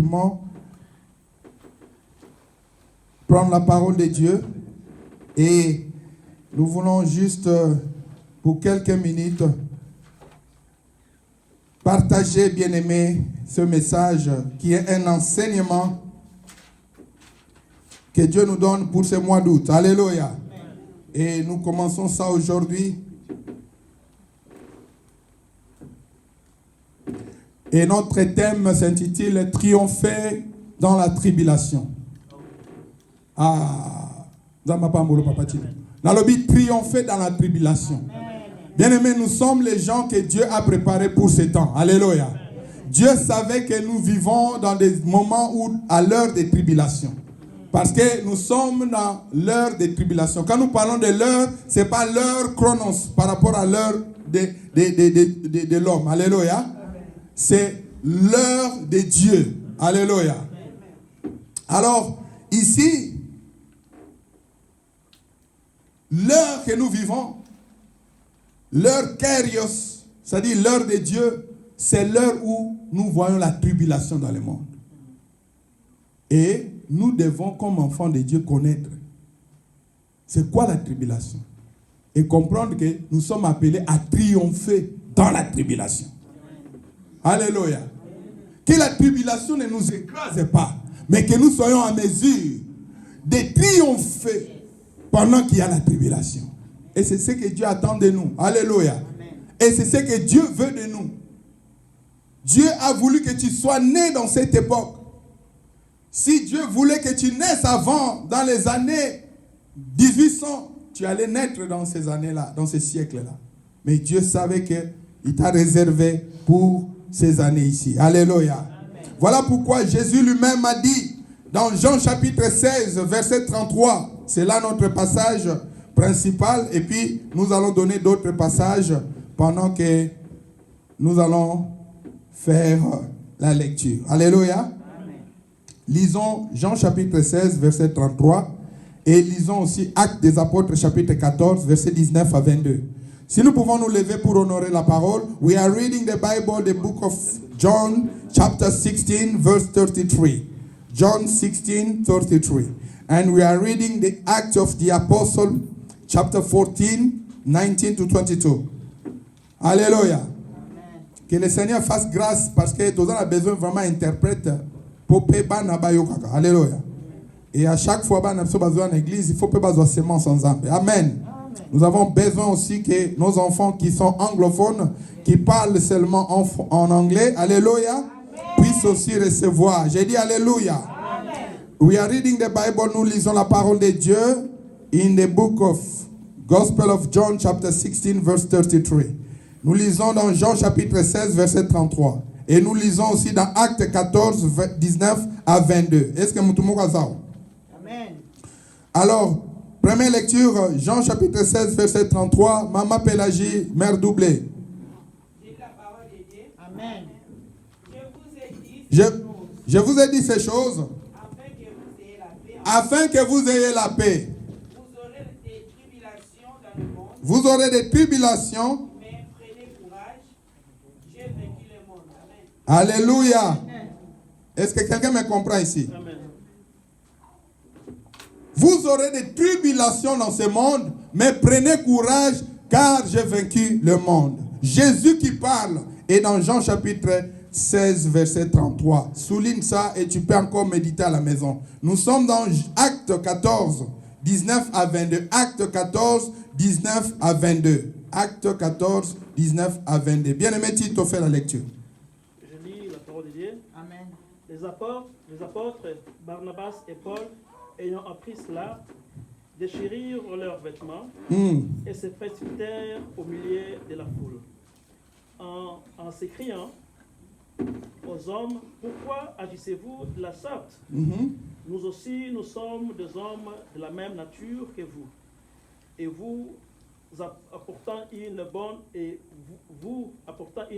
rapidement prendre la parole de Dieu et nous voulons juste pour quelques minutes partager, bien-aimés, ce message qui est un enseignement que Dieu nous donne pour ce mois d'août. Alléluia. Et nous commençons ça aujourd'hui. Et notre thème s'intitule « Triompher dans la tribulation ». Dans le but triompher dans la tribulation. Bien-aimés, nous sommes les gens que Dieu a préparés pour ce temps. Alléluia. Dieu savait que nous vivons dans des moments où, à l'heure des tribulations. Parce que nous sommes dans l'heure des tribulations. Quand nous parlons de l'heure, ce n'est pas l'heure chronos par rapport à l'heure de l'homme. Alléluia. C'est l'heure de Dieu. Alléluia. Alors, ici, l'heure que nous vivons, l'heure Kérios, c'est-à-dire l'heure de Dieu, c'est l'heure où nous voyons la tribulation dans le monde. Et nous devons, comme enfants de Dieu, connaître c'est quoi la tribulation. Et comprendre que nous sommes appelés à triompher dans la tribulation. Alléluia. Que la tribulation ne nous écrase pas, mais que nous soyons en mesure de triompher pendant qu'il y a la tribulation. Et c'est ce que Dieu attend de nous. Alléluia. Et c'est ce que Dieu veut de nous. Dieu a voulu que tu sois né dans cette époque. Si Dieu voulait que tu naisses avant, dans les années 1800, tu allais naître dans ces années-là, dans ces siècles-là. Mais Dieu savait qu'il t'a réservé pour ces années ici. Alléluia. Amen. Voilà pourquoi Jésus lui-même a dit, dans Jean chapitre 16, verset 33, c'est là notre passage principal, et puis nous allons donner d'autres passages pendant que nous allons faire la lecture. Alléluia. Amen. Lisons Jean chapitre 16, verset 33, et lisons aussi Actes des Apôtres chapitre 14, verset 19 à 22. Si nous pouvons nous lever pour honorer la parole, we are reading the Bible, the book of John chapter 16, verse 33. John 16, 33. And we are reading the Acts of the Apostle, chapter 14, 19 to 22. Alléluia. Amen. Que le Seigneur fasse grâce parce que nous avons besoin vraiment d'interprètes pour péba na bayokaka. Alléluia. Et à chaque fois, nous avons besoin d'église, il faut pas besoin seulement sans âme. Amen. Nous avons besoin aussi que nos enfants qui sont anglophones, qui parlent seulement en anglais, alléluia, puissent aussi recevoir. J'ai dit alléluia. Amen. We are reading the Bible, nous lisons la parole de Dieu in the book of Gospel of John chapter 16 verse 33. Nous lisons dans Jean chapitre 16 verset 33. Et nous lisons aussi dans Actes 14 19 à 22. Est-ce que tout le monde a ça? Amen. Alors, première lecture, Jean chapitre 16 verset 33. Maman Pélagie, mère doublée. Amen. Je vous ai dit ces choses afin que vous ayez la paix. Vous aurez des tribulations. Mais prenez courage, j'ai vaincu le monde. Amen. Alléluia. Amen. Est-ce que quelqu'un me comprend ici? Amen. Vous aurez des tribulations dans ce monde, mais prenez courage, car j'ai vaincu le monde. Jésus qui parle, et dans Jean chapitre 16, verset 33. Souligne ça et tu peux encore méditer à la maison. Nous sommes dans Acte 14, 19 à 22. Acte 14, 19 à 22. Acte 14, 19 à 22. Bien-aimé, Tito fait la lecture. Je lis la parole de Dieu. Amen. Les apôtres, Barnabas et Paul, ayant appris cela, déchirèrent leurs vêtements et se précipitèrent au milieu de la foule. En s'écriant aux hommes, pourquoi agissez-vous de la sorte? Nous aussi, nous sommes des hommes de la même nature que vous. Et vous apportant une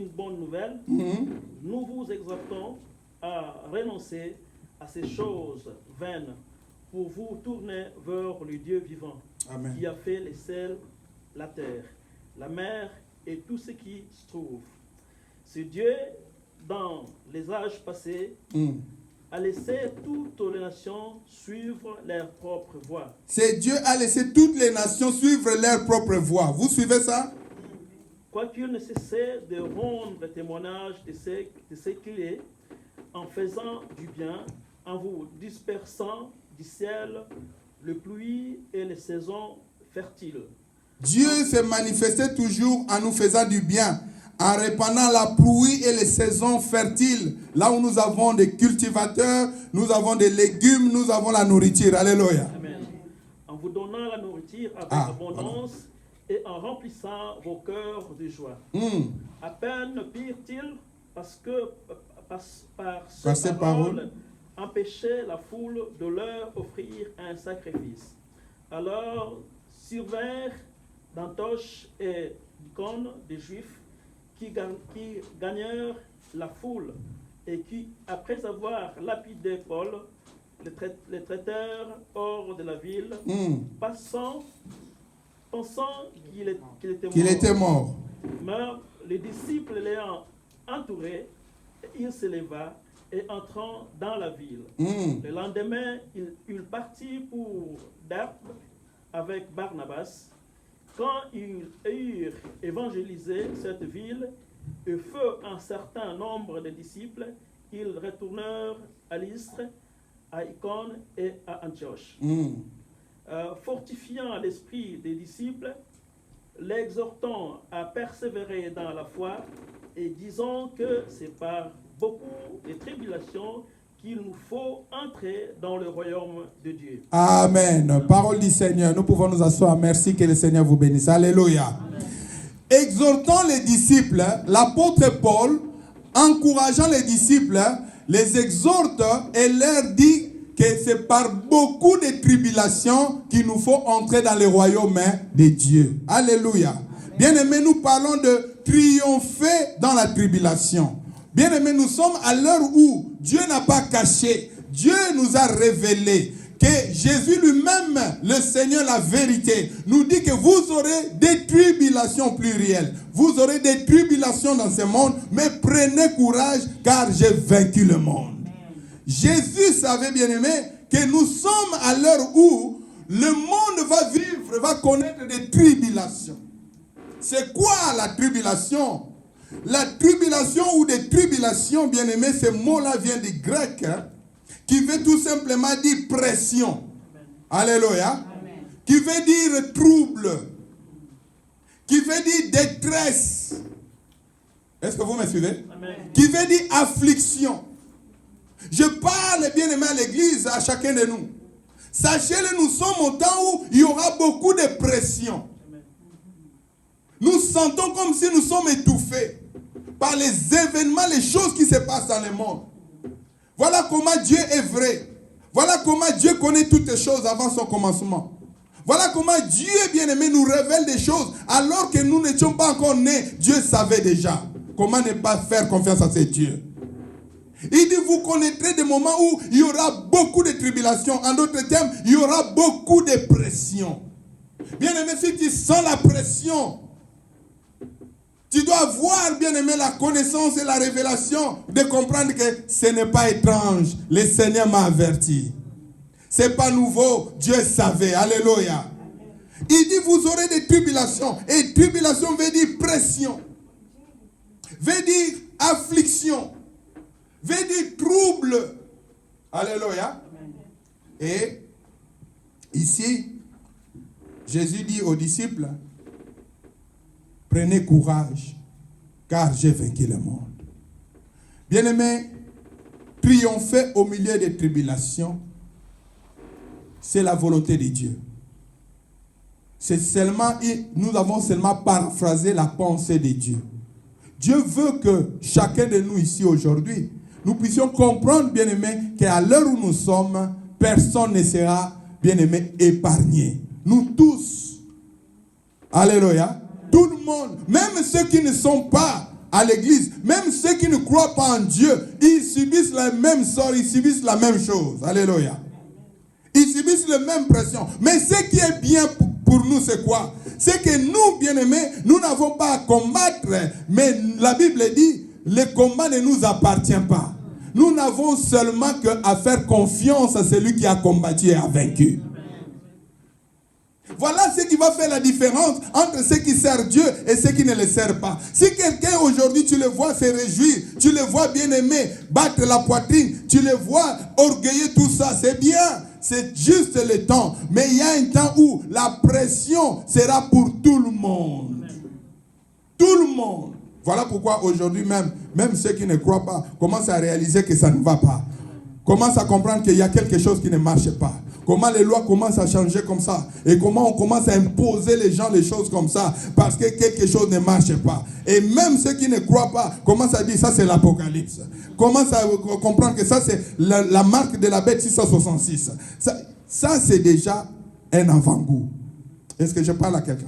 bonne nouvelle, nous vous exhortons à renoncer à ces choses vaines pour vous tourner vers le Dieu vivant. Amen. Qui a fait les ciels, la terre, la mer et tout ce qui se trouve. Ce Dieu, dans les âges passés, a laissé toutes les nations suivre leur propre voie. C'est Dieu a laissé toutes les nations suivre leur propre voie. Vous suivez ça? Quoiqu'il ne cessait de rendre témoignage de ce qu'il est, en faisant du bien, en vous dispersant du ciel les pluies et les saisons fertiles. Dieu s'est manifesté toujours en nous faisant du bien, en répandant la pluie et les saisons fertiles. Là où nous avons des cultivateurs, nous avons des légumes, nous avons la nourriture. Alléluia. Amen. En vous donnant la nourriture avec abondance et en remplissant vos cœurs de joie. À peine pire-t-il parce que par ces paroles empêchait la foule de leur offrir un sacrifice. Alors survinrent d'Antioche et d'Icône des Juifs qui gagnèrent la foule et qui, après avoir lapidé Paul, les traitèrent hors de la ville, pensant qu'il était mort. Mais les disciples l'ayant entouré, il se leva et entrant dans la ville. Le lendemain, il partit pour Derbe avec Barnabas. Quand ils eurent évangélisé cette ville et feu un certain nombre de disciples, ils retournèrent à Lystre, à Icône et à Antioche. Fortifiant l'esprit des disciples, l'exhortant à persévérer dans la foi et disant que c'est par beaucoup de tribulations qu'il nous faut entrer dans le royaume de Dieu. Amen. Parole du Seigneur. Nous pouvons nous asseoir. Merci, que le Seigneur vous bénisse. Alléluia. Amen. Exhortant les disciples, l'apôtre Paul, encourageant les disciples, les exhorte et leur dit que c'est par beaucoup de tribulations qu'il nous faut entrer dans le royaume de Dieu. Alléluia. Bien-aimés, nous parlons de triompher dans la tribulation. Bien-aimés, nous sommes à l'heure où Dieu n'a pas caché, Dieu nous a révélé que Jésus lui-même, le Seigneur, la vérité, nous dit que vous aurez des tribulations plurielles. Vous aurez des tribulations dans ce monde, mais prenez courage car j'ai vaincu le monde. Jésus savait, bien-aimé, que nous sommes à l'heure où le monde va vivre, va connaître des tribulations. C'est quoi la tribulation? La tribulation ou des tribulations, bien-aimé, ce mot-là vient du grec, qui veut tout simplement dire pression. Alléluia. Amen. Qui veut dire trouble. Qui veut dire détresse. Est-ce que vous me suivez? Amen. Qui veut dire affliction. Je parle, bien-aimé, à l'église, à chacun de nous. Sachez-le, nous sommes au temps où il y aura beaucoup de pression. Nous sentons comme si nous sommes étouffés par les événements, les choses qui se passent dans le monde. Voilà comment Dieu est vrai. Voilà comment Dieu connaît toutes les choses avant son commencement. Voilà comment Dieu, bien-aimé, nous révèle des choses alors que nous n'étions pas encore nés. Dieu savait déjà. Comment ne pas faire confiance à ce Dieu? Il dit, vous connaîtrez des moments où il y aura beaucoup de tribulations. En d'autres termes, il y aura beaucoup de pression. Bien-aimé, si tu sens la pression, tu dois avoir, bien aimé, la connaissance et la révélation de comprendre que ce n'est pas étrange. Le Seigneur m'a averti. Ce n'est pas nouveau. Dieu savait. Alléluia. Il dit, vous aurez des tribulations. Et tribulation veut dire pression. Veut dire affliction. Veut dire trouble. Alléluia. Et ici, Jésus dit aux disciples, prenez courage, car j'ai vaincu le monde. Bien-aimés, triompher au milieu des tribulations, c'est la volonté de Dieu. C'est seulement, nous avons seulement paraphrasé la pensée de Dieu. Dieu veut que chacun de nous ici aujourd'hui, nous puissions comprendre, bien-aimés, qu'à l'heure où nous sommes, personne ne sera, bien-aimé, épargné. Nous tous. Alléluia. Tout le monde, même ceux qui ne sont pas à l'église, même ceux qui ne croient pas en Dieu, ils subissent la même sort, ils subissent la même chose. Alléluia. Ils subissent la même pression. Mais ce qui est bien pour nous, c'est quoi? C'est que nous, bien-aimés, nous n'avons pas à combattre, mais la Bible dit, le combat ne nous appartient pas. nous n'avons seulement qu'à faire confiance à celui qui a combattu et a vaincu. Voilà ce qui va faire la différence entre ceux qui servent Dieu et ceux qui ne le servent pas. Si quelqu'un aujourd'hui, tu le vois se réjouir, tu le vois bien aimé, battre la poitrine, tu le vois orgueilleux, tout ça, c'est bien. C'est juste le temps. Mais il y a un temps où la pression sera pour tout le monde. Tout le monde. Voilà pourquoi aujourd'hui même ceux qui ne croient pas commencent à réaliser que ça ne va pas. Commencent à comprendre qu'il y a quelque chose qui ne marche pas. Comment les lois commencent à changer comme ça. Et comment on commence à imposer les gens les choses comme ça. Parce que quelque chose ne marche pas. Et même ceux qui ne croient pas commencent à dire ça c'est l'Apocalypse. Commencent à comprendre que ça c'est la marque de la bête 666. Ça c'est déjà un avant-goût. Est-ce que je parle à quelqu'un?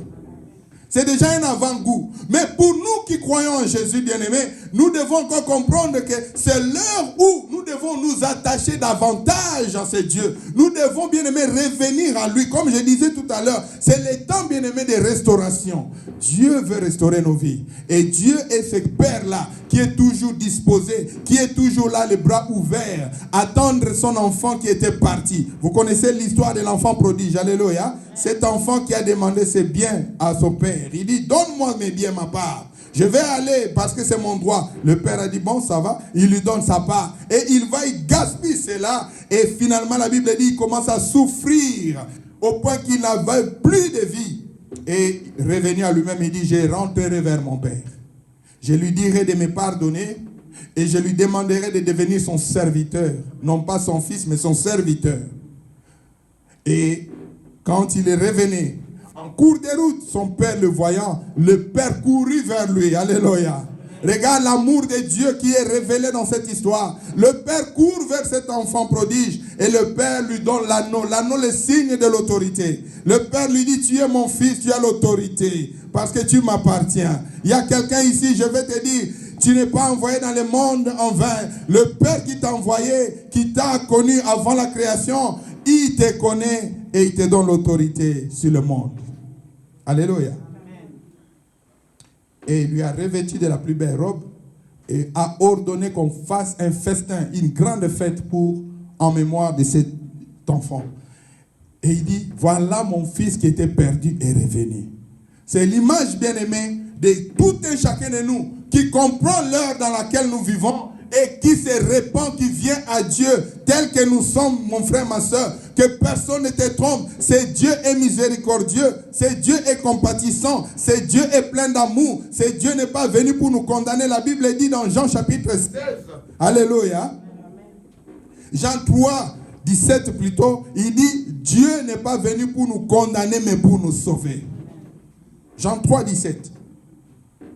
C'est déjà un avant-goût. Mais pour nous qui croyons en Jésus bien-aimé, nous devons encore comprendre que c'est l'heure où nous devons nous attacher davantage à ce Dieu. Nous devons bien-aimé revenir à lui. Comme je disais tout à l'heure, c'est le temps bien-aimé de restauration. Dieu veut restaurer nos vies. Et Dieu est ce Père-là qui est toujours disposé, qui est toujours là, les bras ouverts, attendre son enfant qui était parti. Vous connaissez l'histoire de l'enfant prodige, alléluia. Cet enfant qui a demandé ses biens à son père. Il dit, donne-moi mes biens, ma part. Je vais aller parce que c'est mon droit. Le père a dit, bon, ça va. Il lui donne sa part. Et il va y gaspiller cela. Et finalement, la Bible dit, il commence à souffrir au point qu'il n'avait plus de vie. Et revenir à lui-même, il dit, je rentrerai vers mon père. Je lui dirai de me pardonner et je lui demanderai de devenir son serviteur. Non pas son fils, mais son serviteur. Et quand il est revenu, en cours de route, son père le voyant, le père courut vers lui. Alléluia. Regarde l'amour de Dieu qui est révélé dans cette histoire. Le père court vers cet enfant prodige et le père lui donne l'anneau. L'anneau, le signe de l'autorité. Le père lui dit, tu es mon fils, tu as l'autorité parce que tu m'appartiens. Il y a quelqu'un ici, je vais te dire, tu n'es pas envoyé dans le monde en vain. Le Père qui t'a envoyé, qui t'a connu avant la création, il te connaît et il te donne l'autorité sur le monde. Alléluia. Et il lui a revêtu de la plus belle robe et a ordonné qu'on fasse un festin, une grande fête en mémoire de cet enfant. Et il dit, voilà mon fils qui était perdu est revenu. C'est l'image bien-aimée de tout un chacun de nous qui comprend l'heure dans laquelle nous vivons et qui se répand, qui vient à Dieu tel que nous sommes, mon frère, ma soeur. Que personne ne te trompe. C'est Dieu est miséricordieux. C'est Dieu est compatissant. C'est Dieu est plein d'amour. C'est Dieu n'est pas venu pour nous condamner. La Bible dit dans Jean chapitre 16. Alléluia. Jean 3, 17 plutôt. Il dit, Dieu n'est pas venu pour nous condamner, mais pour nous sauver. Jean 3, 17.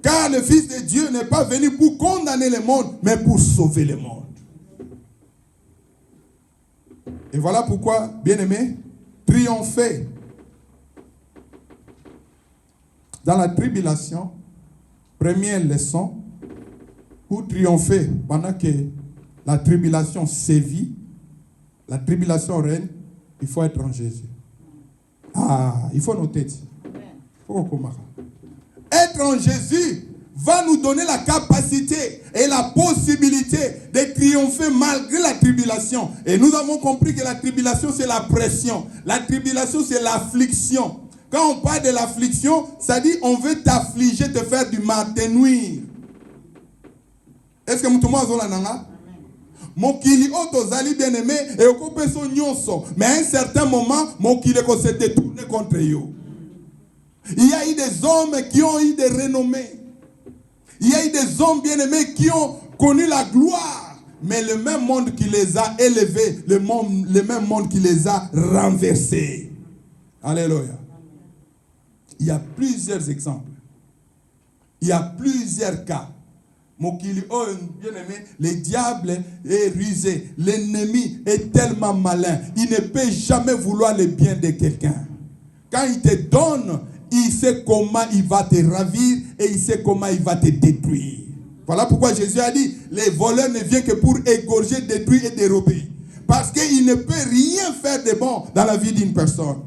Car le Fils de Dieu n'est pas venu pour condamner le monde, mais pour sauver le monde. Et voilà pourquoi, bien-aimés, triompher dans la tribulation, première leçon, pour triompher pendant que la tribulation sévit, la tribulation règne, il faut être en Jésus. Il faut noter. Être en Jésus va nous donner la capacité et la possibilité de triompher malgré la tribulation. Et nous avons compris que la tribulation, c'est la pression. La tribulation, c'est l'affliction. Quand on parle de l'affliction, ça dit on veut t'affliger, te faire du mal, te nuire. Est-ce que tout le monde a nanga? Mokili otozali bien aimé et okope son nyonso. Mais à un certain moment, mokili ko s'est détourné contre eux. Il y a eu des hommes qui ont eu des renommées. Il y a eu des hommes bien-aimés qui ont connu la gloire. Mais le même monde qui les a élevés, le même monde qui les a renversés. Alléluia. Il y a plusieurs exemples. Il y a plusieurs cas. Mokili, oh, bien-aimé, le diable est rusé. L'ennemi est tellement malin. Il ne peut jamais vouloir le bien de quelqu'un. Quand il te donne, il sait comment il va te ravir et il sait comment il va te détruire. Voilà pourquoi Jésus a dit, les voleurs ne viennent que pour égorger, détruire et dérober. Parce qu'il ne peut rien faire de bon dans la vie d'une personne.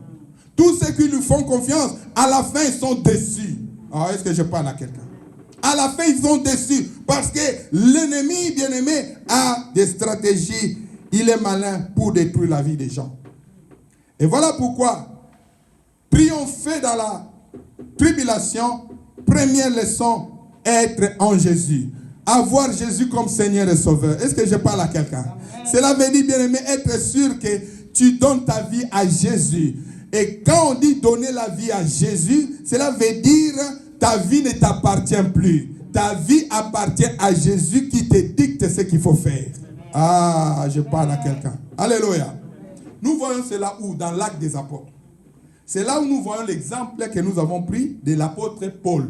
Tous ceux qui lui font confiance, à la fin, ils sont déçus. Est-ce que je parle à quelqu'un? À la fin, ils sont déçus parce que l'ennemi, bien-aimé, a des stratégies. Il est malin pour détruire la vie des gens. Et voilà pourquoi triompher dans la tribulation, première leçon, être en Jésus. Avoir Jésus comme Seigneur et Sauveur. Est-ce que je parle à quelqu'un? Cela veut dire, bien-aimé, être sûr que tu donnes ta vie à Jésus. Et quand on dit donner la vie à Jésus, cela veut dire ta vie ne t'appartient plus. Ta vie appartient à Jésus qui te dicte ce qu'il faut faire. Ah, je parle à quelqu'un. Alléluia. Nous voyons cela où? Dans l'Acte des Apôtres. C'est là où nous voyons l'exemple que nous avons pris de l'apôtre Paul.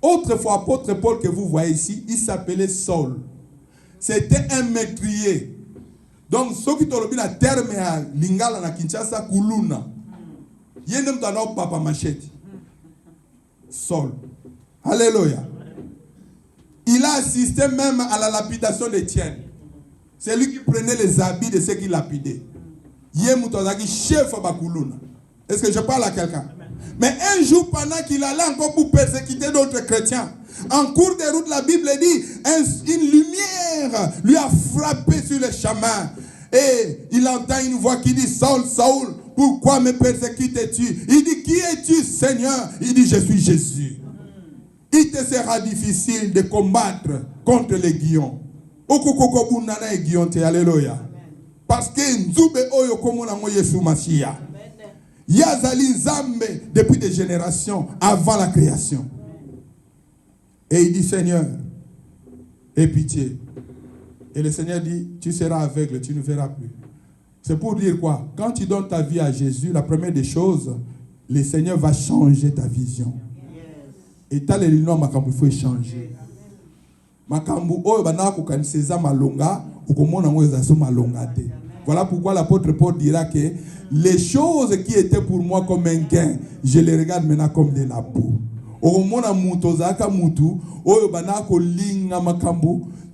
Autrefois, apôtre Paul que vous voyez ici, il s'appelait Saul. C'était un meurtrier. Donc, ce qui t'ont la terme à Lingala na Kinshasa, Kuluna. Yenem dans papa machete. Saul. Alléluia. Il a assisté même à la lapidation d'Étienne. C'est lui qui prenait les habits de ceux qui lapidaient. Yemutozaki chef Bakuluna. Est-ce que je parle à quelqu'un? Mais un jour, pendant qu'il allait encore pour persécuter d'autres chrétiens, en cours de route, la Bible dit, une lumière lui a frappé sur le chemin. Et il entend une voix qui dit, Saul, Saul, pourquoi me persécutes-tu? Il dit, qui es-tu, Seigneur? Il dit, je suis Jésus. Il te sera difficile de combattre contre les guillons. Alléluia. Parce que Nzube Oyo Komonango Yesu Mashiach. Yazali Nzambe depuis des générations avant la création. Et il dit, Seigneur, aie pitié. Et le Seigneur dit, tu seras aveugle, tu ne verras plus. C'est pour dire quoi? Quand tu donnes ta vie à Jésus, la première des choses, le Seigneur va changer ta vision. Et t'as les lignes, il faut changer. Voilà pourquoi l'apôtre Paul dira que les choses qui étaient pour moi comme un gain, je les regarde maintenant comme de la boue.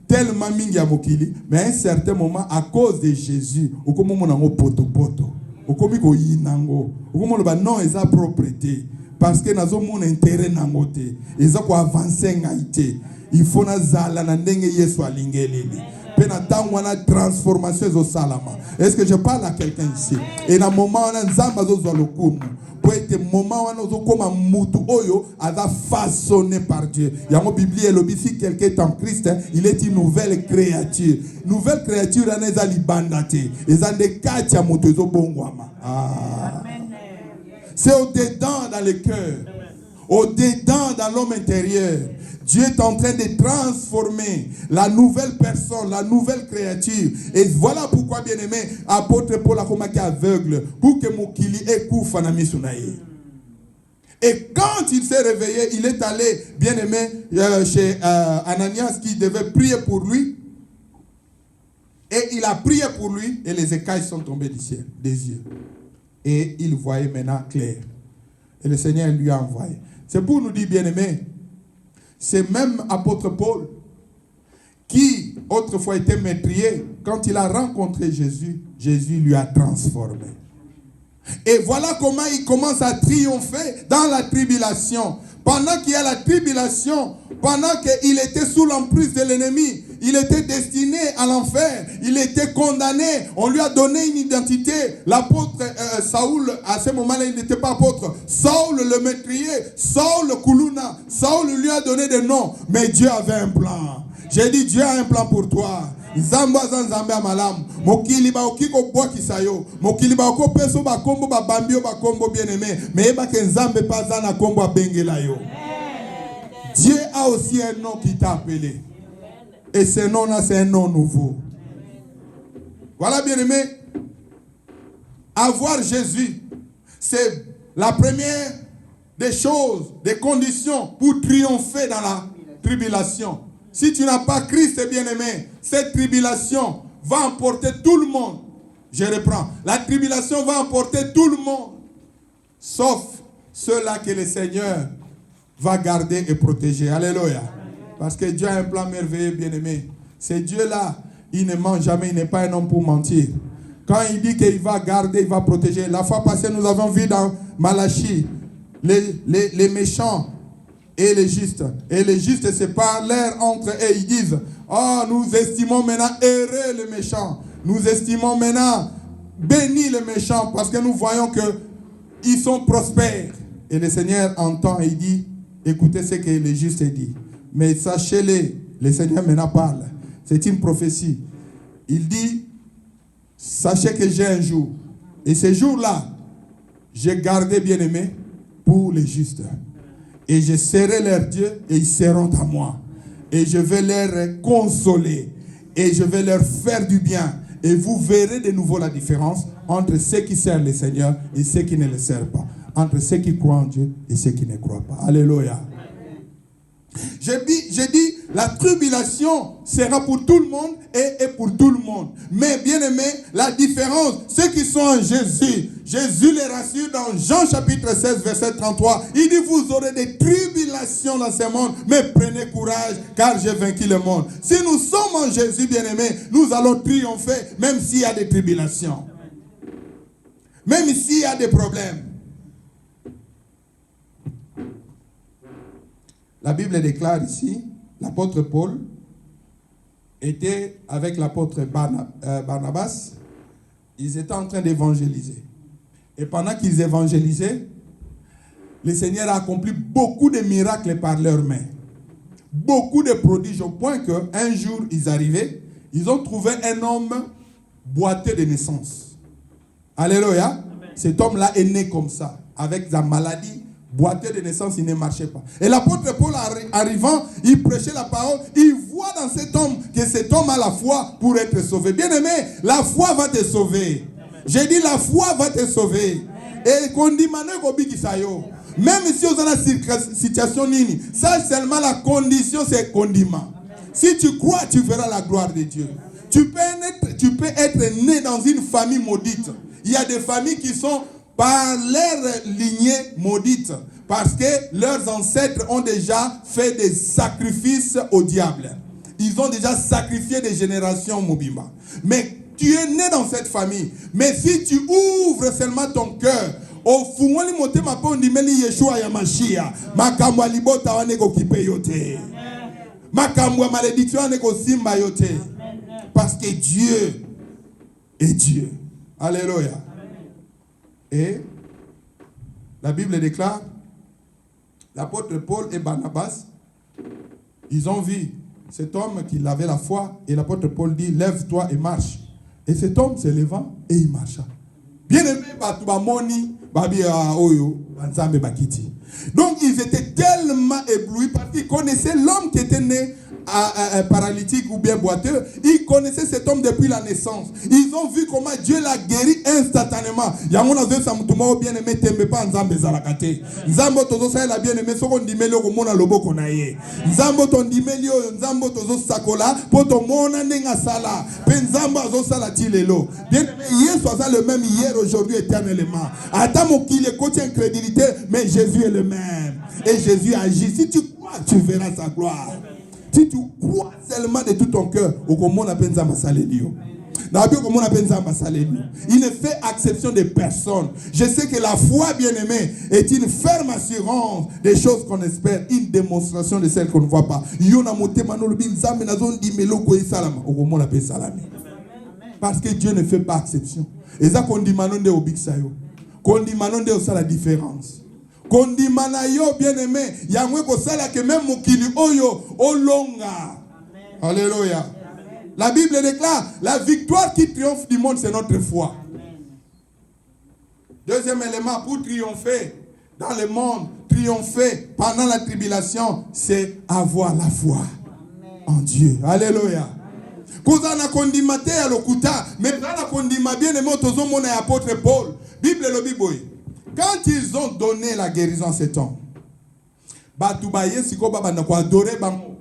Tellement mingi mokili, mais à un certain moment, à cause de Jésus, au comme on poto poto, au comme ko yinango, au comme on non esa propriété, parce que nazo mon intérêt nangote, esa ko avancer ngaite, il faut na zala na ndenge Yesu alingeleli. Penatangwana transformation zo salama. Est-ce que je parle à quelqu'un ici? Et dans moment on a nzamba zo zo lokumu. Pour être moment où nous comme mutu oyo a façonné par Dieu. Yango Bible et si quelqu'un est en Christ, il est une nouvelle créature. Nouvelle créature on est ali bandate. Ezan de katia mutu zo bongwama. Ah. C'est au dedans dans le cœur. Au dedans dans l'homme intérieur. Dieu est en train de transformer la nouvelle personne, la nouvelle créature. Et voilà pourquoi, bien-aimé, apôtre Paul a commencé aveugle pour que Moukili écoute Fanami Sunaï. Et quand il s'est réveillé, il est allé, bien-aimé, chez Ananias qui devait prier pour lui. Et il a prié pour lui et les écailles sont tombées du ciel, des yeux. Et il voyait maintenant clair. Et le Seigneur lui a envoyé. C'est pour nous dire, bien-aimé, c'est même apôtre Paul qui autrefois était meurtrier. Quand il a rencontré Jésus, Jésus lui a transformé. Et voilà comment il commence à triompher dans la tribulation. Pendant qu'il y a la tribulation, pendant qu'il était sous l'emprise de l'ennemi, il était destiné à l'enfer, il était condamné, on lui a donné une identité. L'apôtre Saoul, à ce moment-là, il n'était pas apôtre. Saul le meurtrier, Saul le Kuluna, Saul lui a donné des noms, mais Dieu avait un plan. J'ai dit, Dieu a un plan pour toi. Nzamba zanzambe amalam mokili ba okiko bwa kisayo mokili ba ko peso ba kombo ba bambio ba kombo bien-aimé mais ba ke nzambe pas na kombo bengela yo. Dieu a aussi un nom qui t'a appelé et ce nom là c'est un nom nouveau. Voilà, bien-aimé, avoir Jésus c'est la première des choses, des conditions pour triompher dans la tribulation. Si tu n'as pas Christ, bien-aimé, cette tribulation va emporter tout le monde. Je reprends. La tribulation va emporter tout le monde. Sauf ceux-là que le Seigneur va garder et protéger. Alléluia. Parce que Dieu a un plan merveilleux, bien-aimé. Ce Dieu-là, il ne ment jamais, il n'est pas un homme pour mentir. Quand il dit qu'il va garder, il va protéger. La fois passée, nous avons vu dans Malachie, les méchants et les justes. Et les justes se parlèrent entre eux. Ils disent, oh, nous estimons maintenant heureux les méchants. Nous estimons maintenant bénis les méchants parce que nous voyons qu'ils sont prospères. Et le Seigneur entend et il dit, écoutez ce que les justes disent. Mais le Seigneur maintenant parle. C'est une prophétie. Il dit, sachez que j'ai un jour. Et ce jour-là, j'ai gardé bien-aimé pour les justes. Et je serai leur Dieu et ils seront à moi. Et je vais leur consoler. Et je vais leur faire du bien. Et vous verrez de nouveau la différence entre ceux qui servent le Seigneur et ceux qui ne le servent pas. Entre ceux qui croient en Dieu et ceux qui ne croient pas. Alléluia. J'ai dit, la tribulation sera pour tout le monde et pour tout le monde. Mais bien aimé, la différence, ceux qui sont en Jésus, Jésus les rassure dans Jean chapitre 16, verset 33. Il dit, vous aurez des tribulations dans ce monde, mais prenez courage, car j'ai vaincu le monde. Si nous sommes en Jésus, bien aimé, nous allons triompher, même s'il y a des tribulations. Même s'il y a des problèmes. La Bible déclare ici, l'apôtre Paul était avec l'apôtre Barnabas. Ils étaient en train d'évangéliser. Et pendant qu'ils évangélisaient, le Seigneur a accompli beaucoup de miracles par leurs mains. Beaucoup de prodiges au point qu'un jour, ils arrivaient, ils ont trouvé un homme boiteux de naissance. Alléluia. Amen. Cet homme-là est né comme ça, avec sa maladie. Boiteux de naissance, il ne marchait pas. Et l'apôtre Paul arrivant, il prêchait la parole. Il voit dans cet homme que cet homme a la foi pour être sauvé. Bien aimé, la foi va te sauver. J'ai dit la foi va te sauver. Et qu'on dit même si on a une situation nini, ça seulement la condition c'est condiment. Si tu crois, tu verras la gloire de Dieu. Tu peux être né dans une famille maudite. Il y a des familles qui sont par leur lignée maudite, parce que leurs ancêtres ont déjà fait des sacrifices au diable. Ils ont déjà sacrifié des générations Mobimba. Mais tu es né dans cette famille. Mais si tu ouvres seulement ton cœur, au fond, Yeshua Yamashia, makambo alibota waneko kipeyote, makambo malédiction waneko simba yote, parce que Dieu est Dieu. Alléluia. Et la Bible déclare, l'apôtre Paul et Barnabas, ils ont vu cet homme qui avait la foi, et l'apôtre Paul dit, lève-toi et marche. Et cet homme se levant et il marcha. Bien aimé, donc ils étaient tellement éblouis parce qu'ils connaissaient l'homme qui était né paralytique ou bien boiteux. Ils connaissaient cet homme depuis la naissance. Ils ont vu comment Dieu l'a guéri instantanément. Bien aimé, t'aimais pas Nzambe Zalakate. Nzambo tozo sa la bien aimé, soko ndimeli okomona loboko na ye. Nzambo to ndimeli oyo, nzambo tozo sakola, poto mona nenga sala. Pe nzambo azo sala tilelo. Bien aimé, Yesu soit le même hier, aujourd'hui, éternellement. Attends mon qu'il est côté incrédulité, mais Jésus est le même. Et Jésus agit. Si tu crois, tu verras sa gloire. Si tu crois seulement de tout ton cœur, il ne fait exception de personne. Je sais que la foi, bien-aimée, est une ferme assurance des choses qu'on espère, une démonstration de celles qu'on ne voit pas. Parce que Dieu ne fait pas exception. Et ça qu'on dit manonde au big sayo. Qu'on dit manonde au ça la différence. Kondimana yo bien-aimé, yamwe ko sala que même mukili oyo olonga. Alléluia. La Bible déclare, la victoire qui triomphe du monde, c'est notre foi. Deuxième élément, pour triompher dans le monde, triompher pendant la tribulation, c'est avoir la foi en Dieu. Alléluia. Kozana kondimate ya lokuta, mais na kondima bien-aimé tozo mona apôtre Paul. Bible le biboy. Quand ils ont donné la guérison à cet homme, Batoubaye siko baba na ko adorer bango.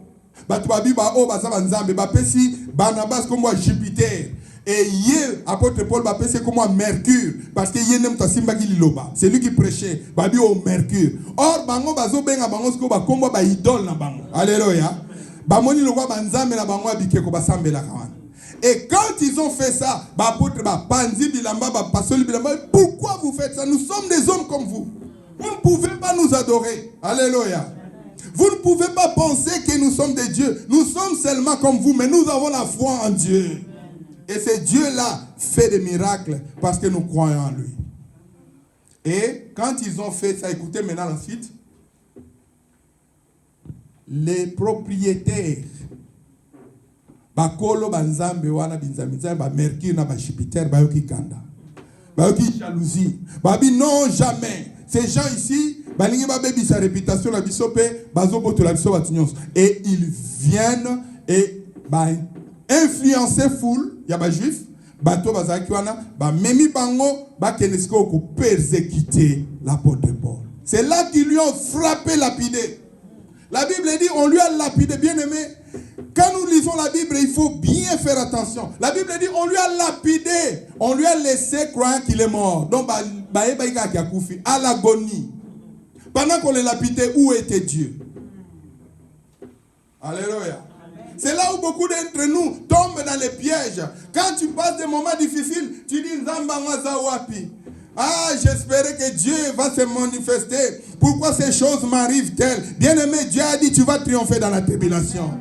Batoubabi ba o bazaba nzambe ba pesi Barnabas comme Jupiter et yé apôtre Paul ba pesi comme Mercure parce que yé nem ta simba ki liloba. C'est lui qui prêchait babi au Mercure. Or bango bazo benga bango siko ba kombo ba idole na bango. Alléluia. Ba moni lokwa ba nzambe na bango abike ko ba sambela kawana. Et quand ils ont fait ça, pourquoi vous faites ça? Nous sommes des hommes comme vous. Vous ne pouvez pas nous adorer. Alléluia. Vous ne pouvez pas penser que nous sommes des dieux. Nous sommes seulement comme vous, mais nous avons la foi en Dieu. Et ce Dieu-là fait des miracles parce que nous croyons en lui. Et quand ils ont fait ça, écoutez maintenant la suite. Les propriétaires, bakolo banzambe wana binzamizambe ba Mercure na ba Jupiter ba yoki kanda. Ba yoki jalousie. Ba bi non jamais. Ces gens ici, balingi ba bebi sa réputation la bisope, bazoboto la biso batinyons. Et ils viennent et ba influencer foule, ya ba juif, bato bazaki wana, ba memi bango, ba kenesko ko persécuter l'apôtre Paul. C'est là qu'ils lui ont frappé, lapidé. La Bible dit, on lui a lapidé, bien aimé. Quand nous lisons la Bible, il faut bien faire attention. La Bible dit, on lui a lapidé. On lui a laissé croire qu'il est mort. Donc, à l'agonie. Pendant qu'on le lapidait, où était Dieu? Alléluia. C'est là où beaucoup d'entre nous tombent dans les pièges. Quand tu passes des moments difficiles, tu dis, Nzamba wapi. Ah, j'espérais que Dieu va se manifester. Pourquoi ces choses m'arrivent-elles? Bien-aimé, Dieu a dit tu vas triompher dans la tribulation.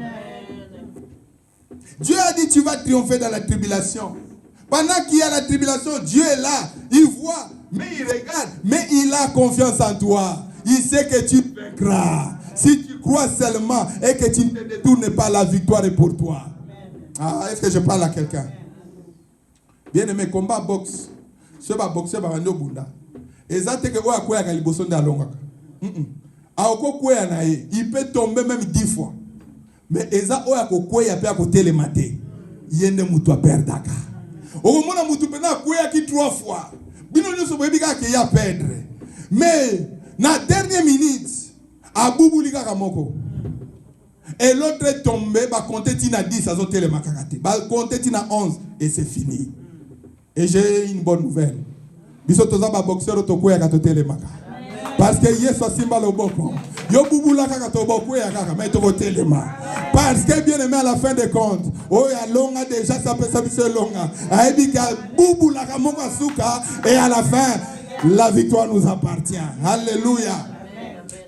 Dieu a dit tu vas triompher dans la tribulation. Pendant qu'il y a la tribulation, Dieu est là. Il voit, mais il regarde, mais il a confiance en toi. Il sait que tu vaincras. Si tu crois seulement et que tu ne te détournes pas, la victoire est pour toi. Ah, est-ce que je parle à quelqu'un? Bien-aimé, combat boxe. Ce va boxer par un bunda. Et ça c'est que quoi quoi a liboson de longa. Il peut tomber même 10 fois. Mais eza oya ko quoi ya pe akote le maté. Yende mutu a perdaka. O mona mutu pena quoi ki 3 fois. Bino nyoso bebika ke ya perdre. Mais na dernière minute abubulika kamoko. Et l'autre est tombé, ba compter tina 10 azote le makakate. Ba compter tina 11 et c'est fini. Et j'ai une bonne nouvelle. Bisotoza ba boxeur otokoya katote le maka. Parce que Yesu asimba loboko. Yo bubula kaka toboko ya kaka mais tokote le ma. Parce que bien aimé à la fin des comptes, oh ya longa déjà ça peut s'amuser longa. Aibika bubula kamoko suka et à la fin la victoire nous appartient. Alléluia.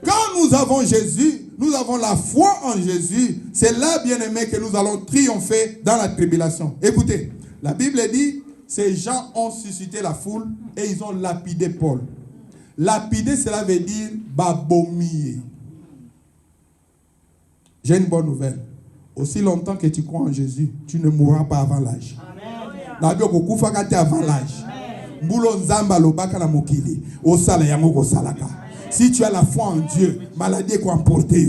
Quand nous avons Jésus, nous avons la foi en Jésus, c'est là bien aimé que nous allons triompher dans la tribulation. Écoutez, la Bible dit ces gens ont suscité la foule et ils ont lapidé Paul. Lapider, cela veut dire babomier. J'ai une bonne nouvelle. Aussi longtemps que tu crois en Jésus, tu ne mourras pas avant l'âge. Avant l'âge. Si tu as la foi en Dieu, maladie est emportée.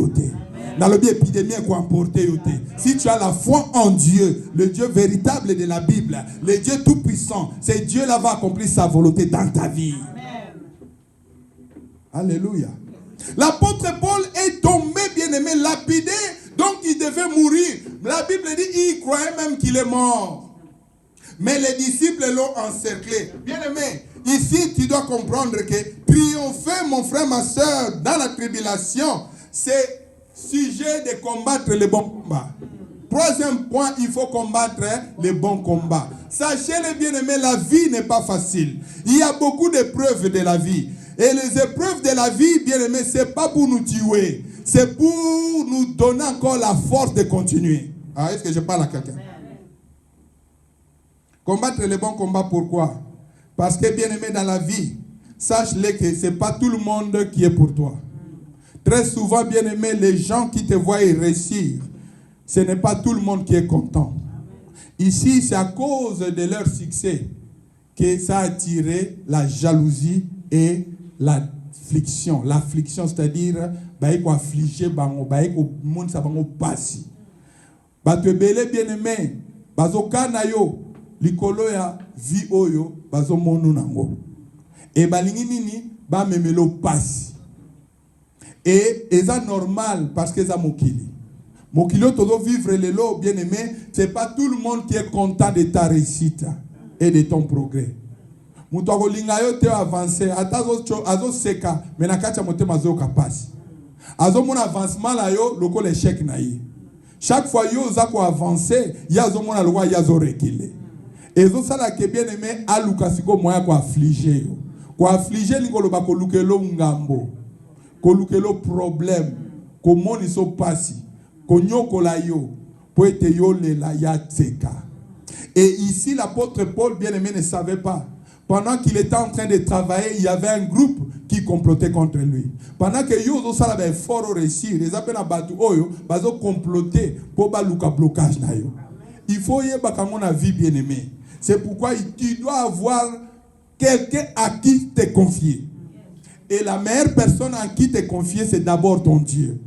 Dans le bien épidémie est emportée. Si tu as la foi en Dieu, le Dieu véritable de la Bible, le Dieu tout-puissant, c'est Dieu là va accomplir sa volonté dans ta vie. Alléluia. L'apôtre Paul est tombé, bien-aimé, lapidé, donc il devait mourir. La Bible dit il croyait même qu'il est mort. Mais les disciples l'ont encerclé. Bien-aimé, ici tu dois comprendre que triompher, mon frère, ma soeur, dans la tribulation, c'est sujet de combattre les bons combats. Troisième point, il faut combattre les bons combats. Sachez-le, bien-aimé, la vie n'est pas facile. Il y a beaucoup d'épreuves de la vie. Et les épreuves de la vie, bien aimé, ce n'est pas pour nous tuer. C'est pour nous donner encore la force de continuer. Ah, est-ce que je parle à quelqu'un? Combattre les bons combats, pourquoi? Parce que, bien aimé, dans la vie, sache-le que ce n'est pas tout le monde qui est pour toi. Très souvent, bien aimé, les gens qui te voient réussir, ce n'est pas tout le monde qui est content. Ici, c'est à cause de leur succès que ça a attiré la jalousie et l'affliction. L'affliction, c'est-à-dire, baïko affligé, baïko monde sa bango passi. Bato belé bien-aimé, bazo kanayo, likolo ya vi oyo, bazo monu nango. Et balingi nini, ba memelo passi. Et c'est normal parce que ça mokili. Mokili todo vivre le lot, bien-aimé, c'est pas tout le monde qui est content de ta réussite et de ton progrès. Mutu akolinga yo te avancer azo seka mais na kati ya motema zo kapasi azo mona avancement la yo loko l'échec na yi chaque fois yo za ko avancer ya zo mona loko ya zo reculer ezo sala ke bien aimé aluka siko moya ko affliger lingo lo ba ko lukelo ngambo ko lukelo problème comment ils sont passés, konyokola yo, poete yo lela ya tseka. Et ici, l'apôtre Paul, bien-aimé, ne savait pas. Pendant qu'il était en train de travailler, il y avait un groupe qui complotait contre lui. Pendant que yo avait fort réussi, les appels à Batu Oyo, bazo comploter pour baluka blocage na yo. Il faut y avoir mon avis, bien-aimé. C'est pourquoi tu dois avoir quelqu'un à qui te confier. Et la meilleure personne à qui te confier, c'est d'abord ton Dieu.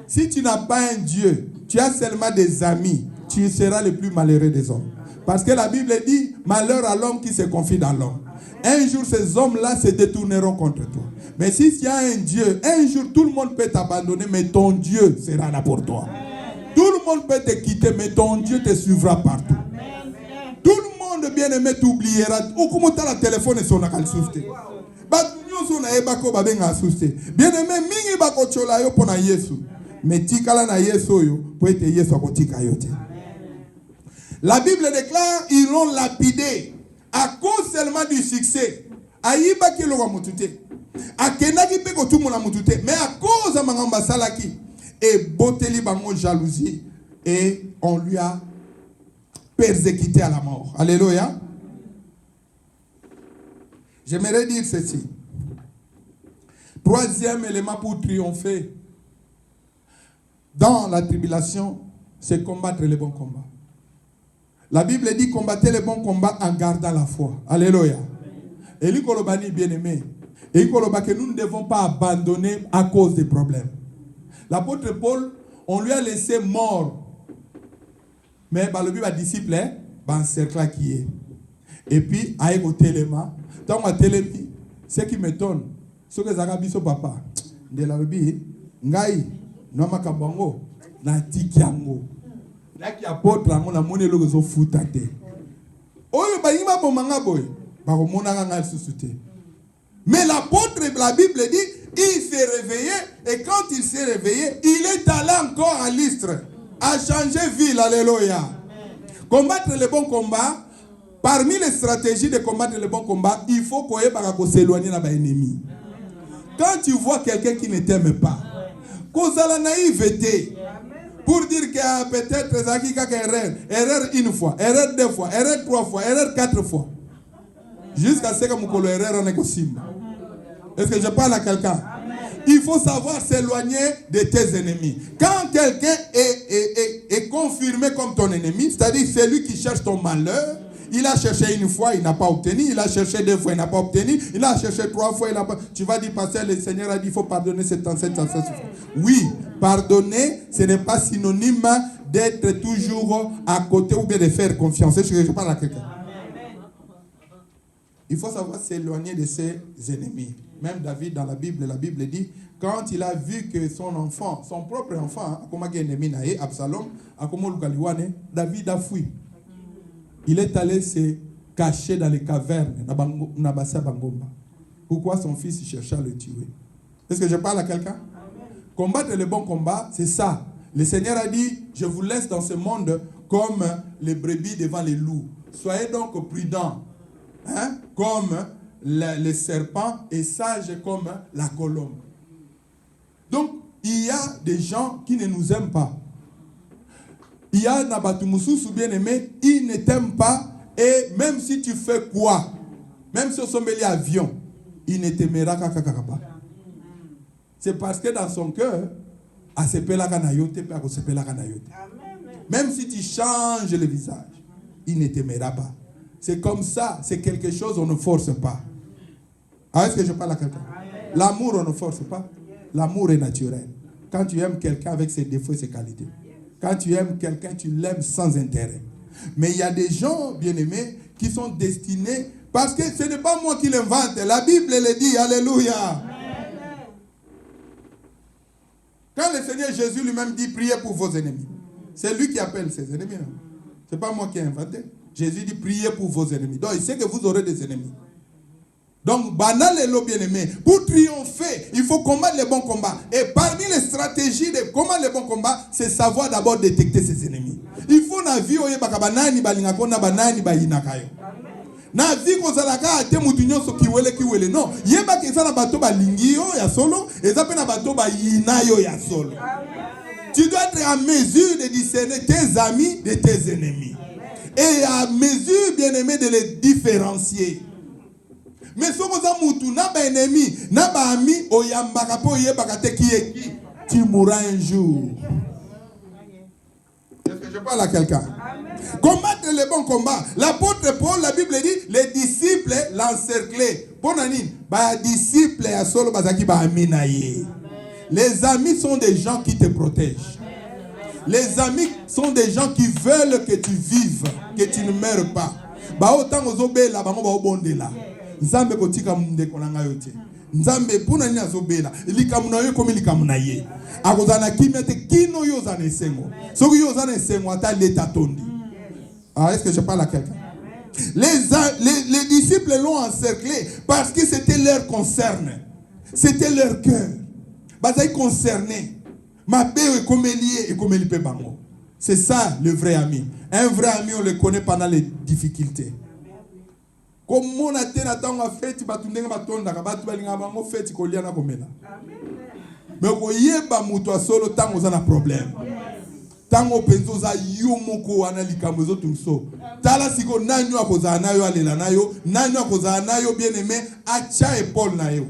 Si tu n'as pas un Dieu, tu as seulement des amis, tu seras le plus malheureux des hommes. Parce que la Bible dit, malheur à l'homme qui se confie dans l'homme. Un jour, ces hommes-là se détourneront contre toi. Mais si tu as un Dieu, un jour, tout le monde peut t'abandonner, mais ton Dieu sera là pour toi. Tout le monde peut te quitter, mais ton Dieu te suivra partout. Tout le monde, bien-aimé, t'oubliera. Ou comment tu as le téléphone et son akalsouste. Bien-aimé, mingi bako chola yo pona Yesu. Mais tikala na Yesu yo, pour être Yesu akotika yote. La Bible déclare, ils l'ont lapidé à cause seulement du succès. Aïba ki lo wa mutute. Akenaki pe ko tout mon mutute, mais à cause de mangamba salaki et boteli bango jalousie et on lui a persécuté à la mort. Alléluia. J'aimerais dire ceci. Troisième élément pour triompher dans la tribulation, c'est combattre les bons combats. La Bible dit combattez les bons combats en gardant la foi. Alléluia. Et l'Ikolobani bien-aimé. Et l'Ikoloba que nous ne devons pas abandonner à cause des problèmes. L'apôtre Paul, on lui a laissé mort. Mais le Bible disciple, un cercle qui est. Et puis, avec le téléma, tant que télémi, ce qui m'étonne, ce que Zagabi son papa, de la Bible, Ngai, Namakabango, Natikiango. Là qui apporte la monnaie, monnaie le réseau foutate. Oyo ba yima bomanga boy, ba romona nga susute. Mais l'apôtre, la Bible dit, il s'est réveillé et quand il s'est réveillé, il est allé encore à Lystre, à changer ville. Alléluia. Combattre le bon combat. Parmi les stratégies de combattre le bon combat, il faut qu'on s'éloigne de l'ennemi. Quand tu vois quelqu'un qui ne t'aime pas, cause à la naïveté, pour dire que peut-être Zaki Kaka erreur une fois, erreur deux fois, erreur trois fois, erreur quatre fois. Jusqu'à ce que mon collègue erreur en est possible. Est-ce que je parle à quelqu'un? Il faut savoir s'éloigner de tes ennemis. Quand quelqu'un est confirmé comme ton ennemi, c'est-à-dire celui qui cherche ton malheur, il a cherché une fois, il n'a pas obtenu. Il a cherché deux fois, il n'a pas obtenu. Il a cherché trois fois, il n'a pas. Tu vas dire, pasteur, le Seigneur a dit, il faut pardonner cette ancienne. Oui, pardonner, ce n'est pas synonyme d'être toujours à côté ou bien de faire confiance. Est-ce que je parle à quelqu'un? Il faut savoir s'éloigner de ses ennemis. Même David, dans la Bible dit, quand il a vu que son enfant, son propre enfant, Absalom, David a fui. Il est allé se cacher dans les cavernes. Pourquoi son fils cherchait à le tuer? Est-ce que je parle à quelqu'un? Combattre le bon combat, c'est ça. Le Seigneur a dit, je vous laisse dans ce monde comme les brebis devant les loups. Soyez donc prudents, hein, comme les serpents et sages comme la colombe. Donc, il y a des gens qui ne nous aiment pas. Il y a Nabatumusu, bien-aimé, il ne t'aime pas et même si tu fais quoi, même si on s'en met l'avion, il ne t'aimera pas. C'est parce que dans son cœur, même si tu changes le visage, il ne t'aimera pas. C'est comme ça, c'est quelque chose, on ne force pas. Ah, est-ce que je parle à quelqu'un? L'amour, on ne force pas. L'amour est naturel. Quand tu aimes quelqu'un avec ses défauts et ses qualités. Quand tu aimes quelqu'un, tu l'aimes sans intérêt. Mais il y a des gens, bien-aimés, qui sont destinés, parce que ce n'est pas moi qui l'invente. La Bible le dit, alléluia. Quand le Seigneur Jésus lui-même dit, priez pour vos ennemis. C'est lui qui appelle ses ennemis. Ce n'est pas moi qui ai inventé. Jésus dit, priez pour vos ennemis. Donc, il sait que vous aurez des ennemis. Donc, banal et l'eau bien-aimé. Pour triompher, il faut combattre les bons combats. Et parmi les stratégies de combattre les bons combats, c'est savoir d'abord détecter ses ennemis. Il faut na vie oye baka banani balingako na banani bayinakayo. Na vie kozalaka ate mutu nyonso kiwele non yeba ke na bato balingi yo ya solo eza pe na bato bayina yo ya solo. Tu dois être en mesure de discerner tes amis de tes ennemis. Et à mesure, bien aimé, de les différencier. Mais si vous avez un ennemi, un ami, tu mourras un jour. Est-ce que je parle à quelqu'un? Combattre le bon combat. L'apôtre Paul, la Bible dit, les disciples l'encerclaient. Disciples, les amis sont des gens qui te protègent. Les amis sont des gens qui veulent que tu vives, que tu ne meurs pas. Autant ozobela bango ba obondela. Nzambe kotika munde konanga yote. Nzambe puna ni azobela. Likamuna yo komi likamuna ye. Akozana kimia te kino yo zana esengo. Soki yo zana esengo ata leta tondi. Ah, est-ce que je parle à quelqu'un? Les disciples l'ont encerclé parce que c'était leur concerne. C'était leur cœur. Ils concernés. C'est ça le vrai ami. Un vrai ami, on le connaît pendant les difficultés. Comme on a fait, mais solo un problème. Tango penzoza yumoko analikamozo tumso. Tala siko nanyo akoza nayo alela nayo, nanyo akoza nayo bien aimé acha épaule nayo.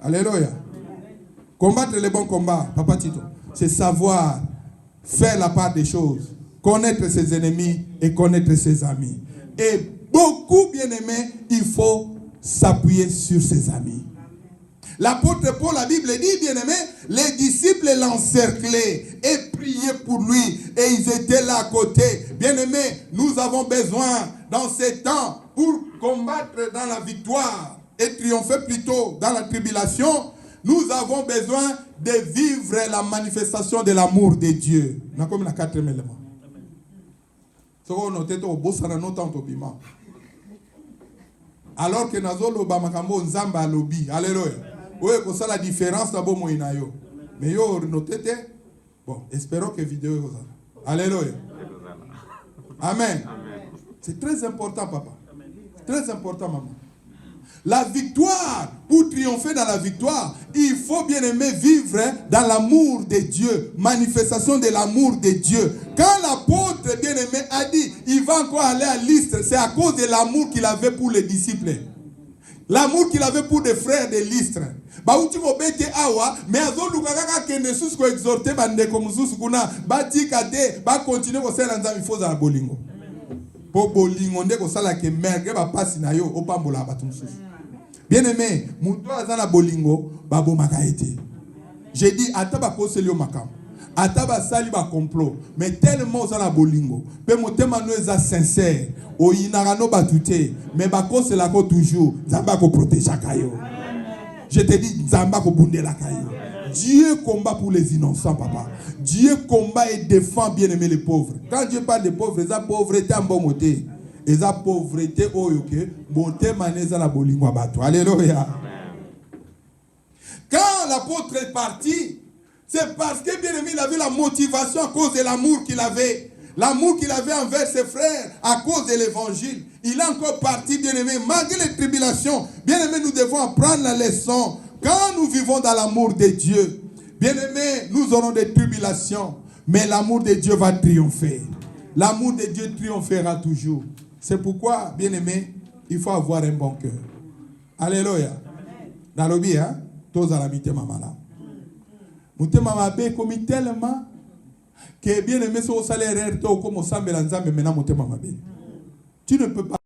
Alléluia. Combattre les bons combats, Papa Tito, c'est savoir faire la part des choses, connaître ses ennemis et connaître ses amis. Et beaucoup bien aimé, il faut s'appuyer sur ses amis. L'apôtre Paul, la Bible dit, bien aimé, les disciples l'encerclaient et priaient pour lui. Et ils étaient là à côté. Bien aimé, nous avons besoin dans ces temps pour combattre dans la victoire et triompher plutôt dans la tribulation. Nous avons besoin de vivre la manifestation de l'amour de Dieu. Nous comme la quatrième élément. Alors que nous avons Nzamba lobby. Alléluia. Oui, c'est ça la différence d'abord moïna yo. Mais yo notez. Bon, espérons que vidéo est ça. Alléluia. Amen. C'est très important, papa. Très important, maman. La victoire, pour triompher dans la victoire, il faut bien aimer vivre dans l'amour de Dieu. Manifestation de l'amour de Dieu. Quand l'apôtre bien aimé a dit, il va encore aller à Lystre, c'est à cause de l'amour qu'il avait pour les disciples. L'amour qu'il avait pour des frères de Lystre. Mais exhorter continuer bolingo. Po bolingo ndeko sala ke merge ba pasi na yo opambola batum susu. Bien aimé, muto azana bolingo babo makaete. J'ai dit ataba koselio makam. Ataba sali ba complot, mais tellement azana bolingo. Pe motema no eza sincère. O inarano batute, mais ba kosela ko toujours, Nzamba ko protéger kayo. Je te dis Nzamba ko bundela kayo. Dieu combat pour les innocents, papa. Dieu combat et défend bien aimé les pauvres. Quand Dieu parle des pauvres, les pauvreté en bon côté. Les pauvreté au yoke, bonté maneza la bolingo abato. Alléluia. Quand l'apôtre est parti, c'est parce que bien aimé il avait la motivation à cause de l'amour qu'il avait. L'amour qu'il avait envers ses frères à cause de l'évangile. Il est encore parti, bien aimé, malgré les tribulations. Bien aimé, nous devons apprendre la leçon. Quand nous vivons dans l'amour de Dieu, bien aimé, nous aurons des tribulations, mais l'amour de Dieu va triompher. L'amour de Dieu triomphera toujours. C'est pourquoi, bien aimé, il faut avoir un bon cœur. Alléluia. Dans le bien, hein, tous à la mité mamala. Mouté mamabe comme tellement que bien aimé, son salaire est comme au sambe l'anzambe maintenant mouté mamabe. Tu ne peux pas.